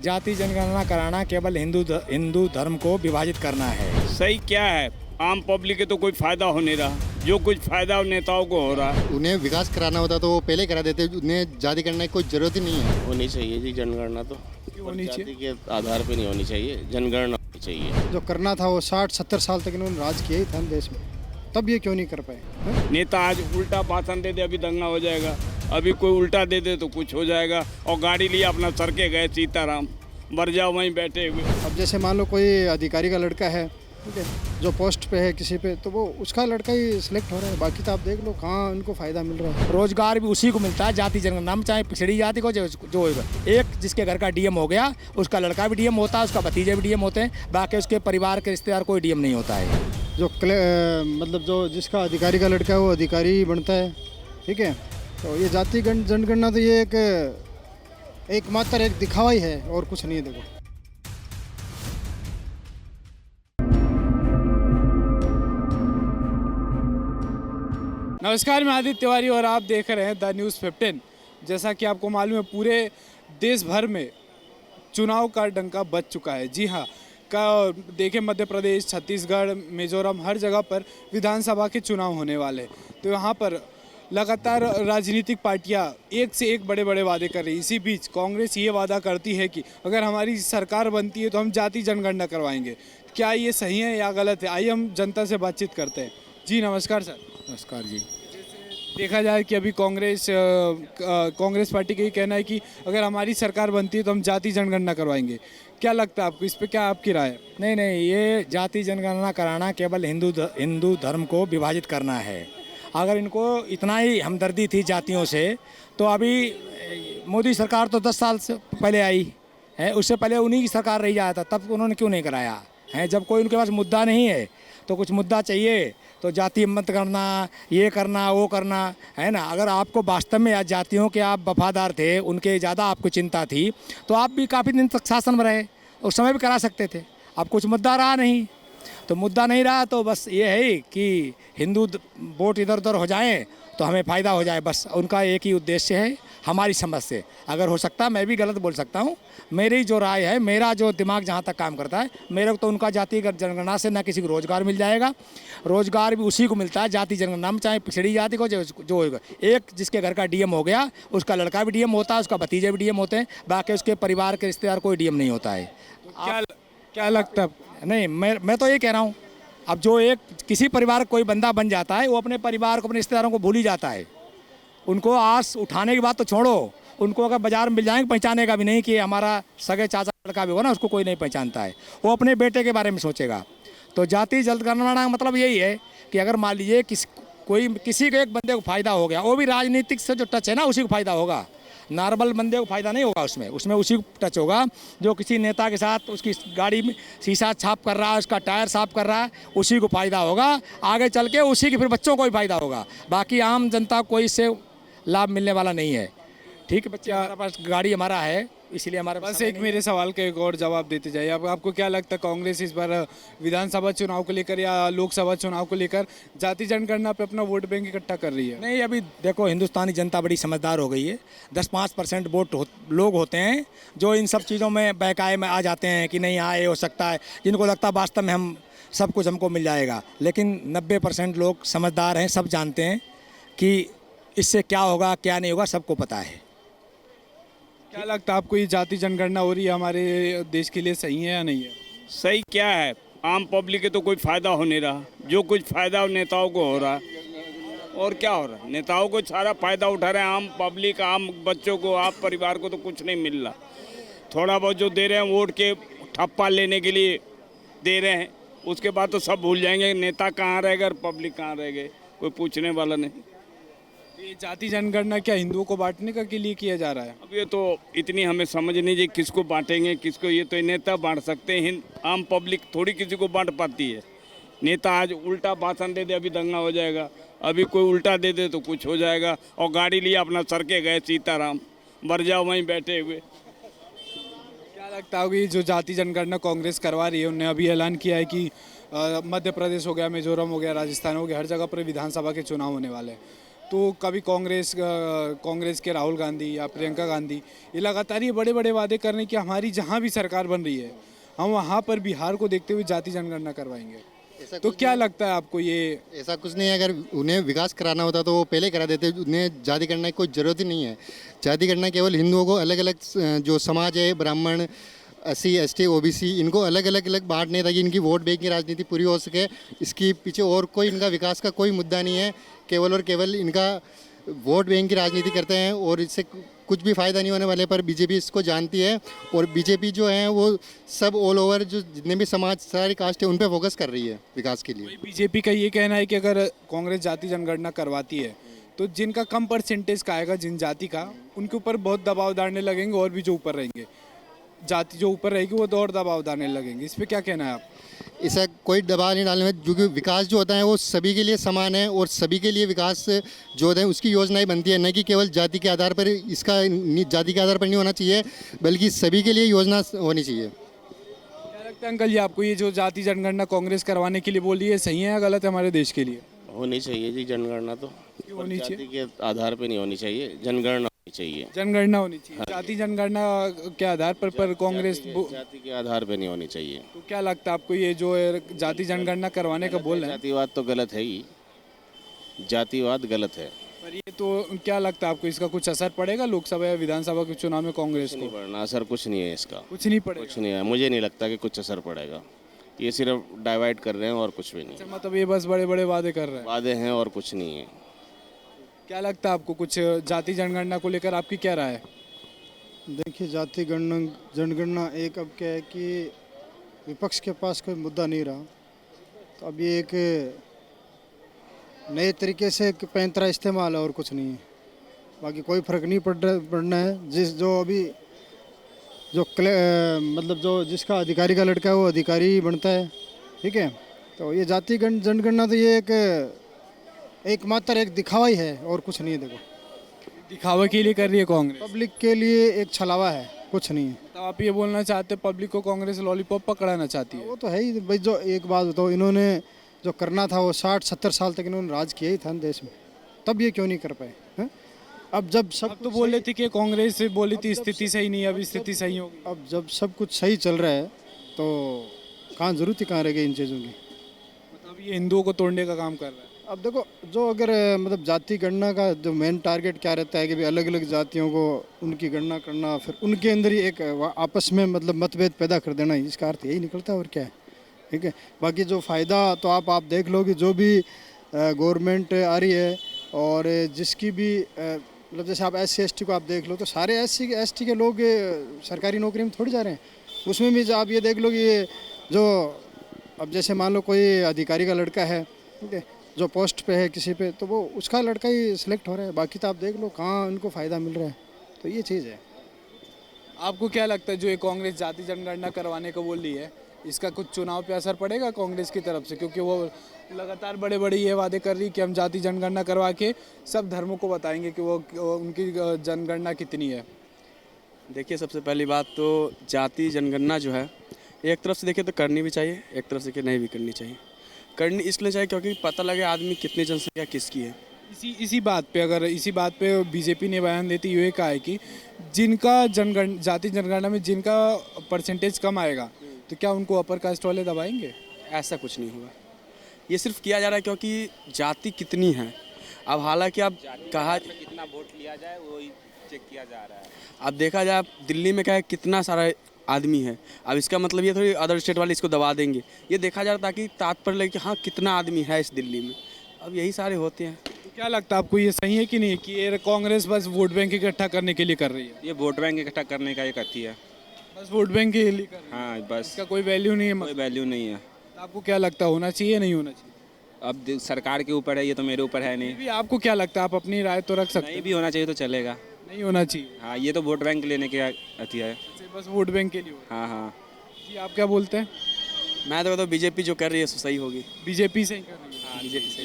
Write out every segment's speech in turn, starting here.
जाति जनगणना कराना केवल हिंदू धर्म को विभाजित करना है। सही क्या है, आम पब्लिक के तो कोई फायदा हो नहीं रहा। जो कुछ फायदा नेताओं को हो रहा है। उन्हें विकास कराना होता तो वो पहले करा देते, उन्हें जाति करने की कोई जरूरत ही नहीं है। होनी चाहिए जी जनगणना तो होनी जाति चाहिए के आधार पे नहीं होनी चाहिए, जनगणना होनी चाहिए। जो करना था वो 60-70 साल तक इन्होंने राज किया ही था देश में, तब ये क्यों नहीं कर पाए? नेता आज उल्टा भाषण दे दे अभी दंगा हो जाएगा, अभी कोई उल्टा दे दे तो कुछ हो जाएगा। और गाड़ी लिए अपना सर के गए सीताराम, मर जाओ वहीं बैठे हुए। अब जैसे मान लो कोई अधिकारी का लड़का है, ठीक है, जो पोस्ट पे है किसी पे, तो वो उसका लड़का ही सिलेक्ट हो रहा है। बाकी तो आप देख लो कहाँ उनको फायदा मिल रहा है। रोजगार भी उसी को मिलता है जाति जनगणना में, चाहे पिछड़ी जाति को जो होगा। एक जिसके घर का डीएम हो गया, उसका लड़का भी डीएम होता है, उसका भतीजे भी डीएम होते हैं, बाकी उसके परिवार के रिश्तेदार कोई डीएम नहीं होता है। जो मतलब जो जिसका अधिकारी का लड़का है वो अधिकारी बनता है, ठीक है। तो ये जाति जनगणना तो ये एक मात्र एक दिखावा ही है और कुछ नहीं है। देखो नमस्कार, मैं आदित्य तिवारी और आप देख रहे हैं द न्यूज़ 15। जैसा कि आपको मालूम है, पूरे देश भर में चुनाव का डंका बज चुका है। जी हाँ, देखें मध्य प्रदेश, छत्तीसगढ़, मिजोरम, हर जगह पर विधानसभा के चुनाव होने वाले हैं। तो यहाँ पर लगातार राजनीतिक पार्टियाँ एक से एक बड़े बड़े वादे कर रही हैं। इसी बीच कांग्रेस ये वादा करती है कि अगर हमारी सरकार बनती है तो हम जाति जनगणना करवाएंगे। क्या ये सही है या गलत है? आइए हम जनता से बातचीत करते हैं। जी नमस्कार सर। नमस्कार जी। देखा जाए कि अभी कांग्रेस पार्टी का ये कहना है कि अगर हमारी सरकार बनती है तो हम जाति जनगणना करवाएंगे। क्या लगता है आपको, इस पे क्या आपकी राय है? नहीं, ये जाति जनगणना कराना केवल हिंदू धर्म को विभाजित करना है। अगर इनको इतना ही हमदर्दी थी जातियों से तो अभी मोदी सरकार तो 10 साल से पहले आई है, उससे पहले उन्हीं की सरकार रही जाता, तब उन्होंने क्यों नहीं कराया है? जब कोई उनके पास मुद्दा नहीं है तो कुछ मुद्दा चाहिए तो जाति मत करना, ये करना, वो करना, है ना। अगर आपको वास्तव में जातियों के आप वफादार थे, उनके ज़्यादा आपको चिंता थी, तो आप भी काफ़ी दिन तक शासन में रहे, उस समय भी करा सकते थे। अब कुछ मुद्दा रहा नहीं, तो मुद्दा नहीं रहा तो बस ये है कि हिंदू वोट इधर उधर हो जाएं तो हमें फ़ायदा हो जाए, बस उनका एक ही उद्देश्य है। हमारी समझ से अगर हो सकता, मैं भी गलत बोल सकता हूँ, मेरी जो राय है, मेरा जो दिमाग जहाँ तक काम करता है, मेरे को तो उनका जातिगत जनगणना से ना किसी को रोज़गार मिल जाएगा। रोज़गार भी उसी को मिलता है जाति जनगणना में, चाहे पिछड़ी जाति को जो होगा। एक जिसके घर का डीएम हो गया, उसका लड़का भी डीएम होता है, उसका भतीजे भी डीएम होते हैं, बाकी उसके परिवार के रिश्तेदार कोई डीएम नहीं होता है। क्या लगता है? नहीं, मैं तो ये कह रहा हूँ, अब जो एक किसी परिवार कोई बंदा बन जाता है, वो अपने परिवार को, अपने रिश्तेदारों को भूल ही जाता है। उनको आस उठाने की बात तो छोड़ो, उनको अगर बाजार में मिल जाएंगे पहचाने का भी नहीं कि हमारा सगे चाचा लड़का भी हो ना, उसको कोई नहीं पहचानता है। वो अपने बेटे के बारे में सोचेगा। तो जाति जनगणना का मतलब यही है कि अगर मान लीजिए किसी के एक बंदे को फ़ायदा हो गया, वो भी राजनीतिक से जो टच है ना, उसी को फ़ायदा होगा। नॉर्मल बंदे को फ़ायदा नहीं होगा, उसमें उसी को टच होगा जो किसी नेता के साथ उसकी गाड़ी में शीशा छाप कर रहा है, उसका टायर साफ कर रहा है, उसी को फ़ायदा होगा। आगे चल के उसी के फिर बच्चों को भी फ़ायदा होगा, बाकी आम जनता को इससे लाभ मिलने वाला नहीं है। ठीक है बच्चे, हमारे पास गाड़ी हमारा है, इसलिए हमारे बस एक मेरे सवाल का एक और जवाब देते जाइए। अब आपको क्या लगता है, कांग्रेस इस बार विधानसभा चुनाव को लेकर या लोकसभा चुनाव को लेकर जाति जनगणना पे अपना वोट बैंक इकट्ठा कर रही है? नहीं, अभी देखो हिंदुस्तानी जनता बड़ी समझदार हो गई है। 10-5% वोट लोग होते हैं जो इन सब चीज़ों में बहकाए में आ जाते हैं कि नहीं, हाँ ये हो सकता है, जिनको लगता है वास्तव में हम सब कुछ हमको मिल जाएगा। लेकिन 90% लोग समझदार हैं, सब जानते हैं कि इससे क्या होगा क्या नहीं होगा, सबको पता है। क्या लगता है आपको, ये जाति जनगणना हो रही है हमारे देश के लिए सही है या नहीं है? सही क्या है, आम पब्लिक के तो कोई फायदा हो नहीं रहा। जो कुछ फायदा नेताओं को हो रहा है। और क्या हो रहा है, नेताओं को सारा फायदा उठा रहे हैं। आम पब्लिक, आम बच्चों को, आप परिवार को तो कुछ नहीं मिल रहा। थोड़ा बहुत जो दे रहे हैं वोट के ठप्पा लेने के लिए दे रहे हैं, उसके बाद तो सब भूल जाएंगे नेता कहाँ रह गए और पब्लिक कहाँ रह गए, कोई पूछने वाला नहीं। ये जाति जनगणना क्या हिंदुओं को बांटने का के लिए किया जा रहा है? अब ये तो इतनी हमें समझ नहीं जी, किसको बांटेंगे किसको, ये तो नेता बांट सकते हैं। आम पब्लिक थोड़ी किसी को बांट पाती है। नेता आज उल्टा भाषण दे दे अभी दंगा हो जाएगा, अभी कोई उल्टा दे दे तो कुछ हो जाएगा। और गाड़ी लिए अपना सर के गए सीताराम, मर जाओ वहीं बैठे हुए। क्या लगता है कि जो जाति जनगणना कांग्रेस करवा रही है, उन्होंने अभी ऐलान किया है कि मध्य प्रदेश हो गया, मिजोरम हो गया, राजस्थान हो गया, हर जगह पर विधानसभा के चुनाव होने वाले हैं। तो कभी कांग्रेस के राहुल गांधी या प्रियंका गांधी ये लगातार ये बड़े बड़े वादे कर रहे हैं कि हमारी जहाँ भी सरकार बन रही है हम वहाँ पर बिहार को देखते हुए जाति जनगणना करवाएंगे। ऐसा तो कुछ क्या लगता है आपको ये? ऐसा कुछ नहीं है। अगर उन्हें विकास कराना होता तो वो पहले करा देते। उन्हें जाति गणना की कोई ज़रूरत ही नहीं है। जाति गणना केवल हिंदुओं को अलग अलग जो समाज है, ब्राह्मण, SC ST OBC, इनको अलग अलग बांटने ताकि इनकी वोट बैंक की राजनीति पूरी हो सके। इसके पीछे और कोई इनका विकास का कोई मुद्दा नहीं है। केवल और केवल इनका वोट बैंक की राजनीति करते हैं और इससे कुछ भी फ़ायदा नहीं होने वाले। पर बीजेपी इसको जानती है और बीजेपी जो है वो सब ऑल ओवर जो जितने भी समाज, सारी कास्ट है, उन पर फोकस कर रही है विकास के लिए। बीजेपी का ये कहना है कि अगर कांग्रेस जाति जनगणना करवाती है तो जिनका कम परसेंटेज का आएगा, जिन जाति का, उनके ऊपर बहुत दबाव डालने लगेंगे और भी जो ऊपर रहेंगे, जाति जो ऊपर रहेगी वो तो और दबाव डालने लगेंगे। इस पर क्या कहना है आप? ऐसा कोई दबाव नहीं डालने में, क्योंकि विकास जो होता है वो सभी के लिए समान है और सभी के लिए विकास जो होता है उसकी योजनाएं बनती है, न कि केवल जाति के आधार पर। इसका जाति के आधार पर नहीं होना चाहिए बल्कि सभी के लिए योजना होनी चाहिए। क्या लगता है अंकल जी आपको, ये जो जाति जनगणना कांग्रेस करवाने के लिए बोल रही है, सही है या गलत है हमारे देश के लिए? होनी चाहिए जी जनगणना तो। क्यों होनी चाहिए? जाति के आधार पे नहीं होनी चाहिए, जनगणना होनी चाहिए। जनगणना होनी चाहिए। जाति जनगणना के आधार पर कांग्रेस जाति के आधार पे नहीं होनी चाहिए। तो क्या लगता है आपको, ये जो जाति जनगणना करवाने का बोल रहे हैं, जातिवाद तो गलत है ही, जातिवाद गलत है। पर ये तो क्या लगता है आपको, इसका कुछ असर पड़ेगा लोकसभा या विधानसभा के चुनाव में कांग्रेस नहीं को? पड़ना, असर कुछ नहीं है इसका। कुछ नहीं पड़ेगा? कुछ नहीं है, मुझे नहीं लगता कि कुछ असर पड़ेगा। ये सिर्फ डाइवर्ट कर रहे हैं और कुछ भी नहीं। अच्छा, मतलब ये बस बड़े बड़े वादे कर रहे हैं। वादे हैं और कुछ नहीं है। क्या लगता है आपको, कुछ जाति जनगणना को लेकर आपकी क्या राय है? देखिए, जाति जनगणना एक अब क्या है कि विपक्ष के पास कोई मुद्दा नहीं रहा, तो अब ये एक नए तरीके से एक पैंतरा इस्तेमाल है और कुछ नहीं है। बाकी कोई फ़र्क नहीं पड़ना है। जो अभी जो मतलब जो जिसका अधिकारी का लड़का है वो अधिकारी बनता है, ठीक है। तो ये जाति जनगणना तो ये एक मात्र एक दिखावा ही है और कुछ नहीं है। देखो, दिखावे के लिए कर रही है कांग्रेस, पब्लिक के लिए एक छलावा है, कुछ नहीं है। तो आप ये बोलना चाहते हैं पब्लिक को कांग्रेस लॉलीपॉप पकड़ाना चाहती है? वो तो है ही भाई। जो एक बात बताओ, इन्होंने जो करना था वो 60-70 साल तक इन्होंने राज किया ही था देश में, तब ये क्यों नहीं कर पाए हैं? अब जब सब तो बोल रहे थे कि कांग्रेस से बोली थी स्थिति सही नहीं है, अभी स्थिति सही होगी। अब जब सब कुछ सही चल रहा है तो कहाँ ज़रूरत ही कहाँ रह गई इन चीज़ों की? मतलब ये हिंदुओं को तोड़ने का काम कर रहा है। अब देखो, जो अगर मतलब जाति गणना का जो मेन टारगेट क्या रहता है कि भाई अलग अलग जातियों को उनकी गणना करना, फिर उनके अंदर ही एक आपस में मतलब मतभेद पैदा कर देना, इसका अर्थ यही निकलता है और क्या है, ठीक है। बाकी जो फ़ायदा तो आप देख लो कि जो भी गवर्नमेंट आ रही है और जिसकी भी मतलब जैसे आप SC ST को आप देख लो, तो सारे SC ST के लोग सरकारी नौकरी में थोड़ी जा रहे हैं। उसमें भी आप ये देख लो कि ये जो अब जैसे मान लो कोई अधिकारी का लड़का है, ठीक है, जो पोस्ट पे है किसी पे, तो वो उसका लड़का ही सिलेक्ट हो रहा है। बाकी तो आप देख लो कहाँ उनको फ़ायदा मिल रहा है। तो ये चीज़ है। आपको क्या लगता है जो ये कांग्रेस जाति जनगणना करवाने को बोल रही है, इसका कुछ चुनाव पे असर पड़ेगा कांग्रेस की तरफ से? क्योंकि वो लगातार बड़े बड़े ये वादे कर रही कि हम जाति जनगणना करवा के सब धर्मों को बताएंगे कि वो उनकी जनगणना कितनी है। देखिए, सबसे पहली बात तो जाति जनगणना जो है, एक तरफ से देखिए तो करनी भी चाहिए, एक तरफ से कि नहीं भी करनी चाहिए। करनी इसलिए चाहिए क्योंकि पता लगे आदमी कितनी जनसंख्या किसकी है। इसी बात पे बीजेपी ने बयान देती हुए कहा है कि जिनका जाति जनगणना में जिनका परसेंटेज कम आएगा तो क्या उनको अपर कास्ट वाले दबाएंगे? ऐसा कुछ नहीं होगा। ये सिर्फ किया जा रहा है क्योंकि जाति कितनी है। अब हालांकि अब कहा कितना वोट लिया जाए वो चेक किया जा रहा है। अब देखा जाए दिल्ली में क्या है, कितना सारा आदमी है। अब इसका मतलब ये थोड़ी अदर स्टेट वाले इसको दबा देंगे। ये देखा जा रहा ताकि तात्पर्य लगे कि हाँ कितना आदमी है इस दिल्ली में। अब यही सारे होते हैं। तो क्या लगता है आपको, ये सही है कि नहीं कि ये कांग्रेस बस वोट बैंक इकट्ठा करने के लिए कर रही है? ये वोट बैंक इकट्ठा करने का एक अथी है, बस वोट बैंक के लिए कर रही है। हाँ बस, इसका कोई वैल्यू नहीं है? कोई वैल्यू नहीं है। तो आपको क्या लगता है, होना चाहिए नहीं होना चाहिए? अब सरकार के ऊपर है, ये तो मेरे ऊपर है नहीं। फिर भी आपको क्या लगता है, आप अपनी राय तो रख सकते नहीं भी होना चाहिए तो चलेगा। नहीं होना चाहिए? हाँ, ये तो वोट बैंक लेने के अथी है। बस वोट बैंक के लिए हो। हाँ हाँ। जी, आप क्या बोलते हैं? मैं तो बीजेपी जो कर रही है सो सही होगी। बीजेपी से ही कर रही है? हाँ, बीजेपी से।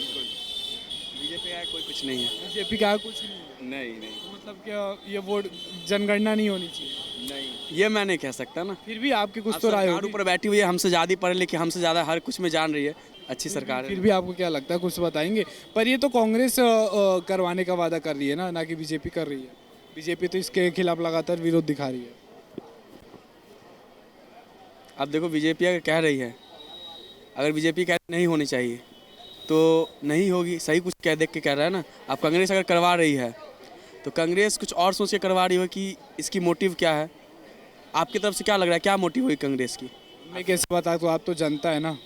बीजेपी का कोई कुछ नहीं है। बीजेपी का कुछ नहीं है? नहीं नहीं तो मतलब क्या ये वोट जनगणना नहीं होनी चाहिए? नहीं। ये मैं नहीं कह सकता ना। फिर भी आपकी कुछ अब तो राय सरकार होगी। ऊपर बैठी हुई है, हमसे ज़्यादा पढ़े लिखे, हमसे ज़्यादा हर कुछ में जान रही है, अच्छी सरकार फिर है। भी आपको क्या लगता है, कुछ बताएंगे? पर ये तो कांग्रेस करवाने का वादा कर रही है ना कि बीजेपी कर रही है। बीजेपी तो इसके खिलाफ लगातार विरोध दिखा रही है। अब देखो बीजेपी अगर कह रही है, अगर बीजेपी कह नहीं होनी चाहिए तो नहीं होगी, सही कुछ कह देख के कह रहा है ना। अब कांग्रेस अगर करवा रही है तो कांग्रेस कुछ और सोच के करवा रही हो कि इसकी मोटिव क्या है। आपकी तरफ से क्या लग रहा है, क्या मोटिव हुई कांग्रेस की? मैं कैसे बता, तो आप तो जनता है ना,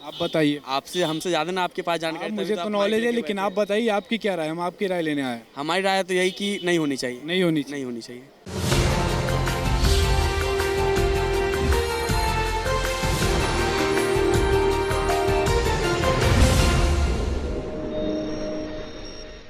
आप बताइए। आपसे हमसे ज़्यादा ना आपके पास आप जानकारी, तभी मुझे आप तो माइक नॉलेज है, लेके लेकिन बैठे आप हैं। बताइए आपकी क्या राय है, हम आपकी राय लेने आए हैं। हमारी राय तो यही कि नहीं होनी चाहिए, नहीं होनी चाहिए। नहीं होनी चाहिए।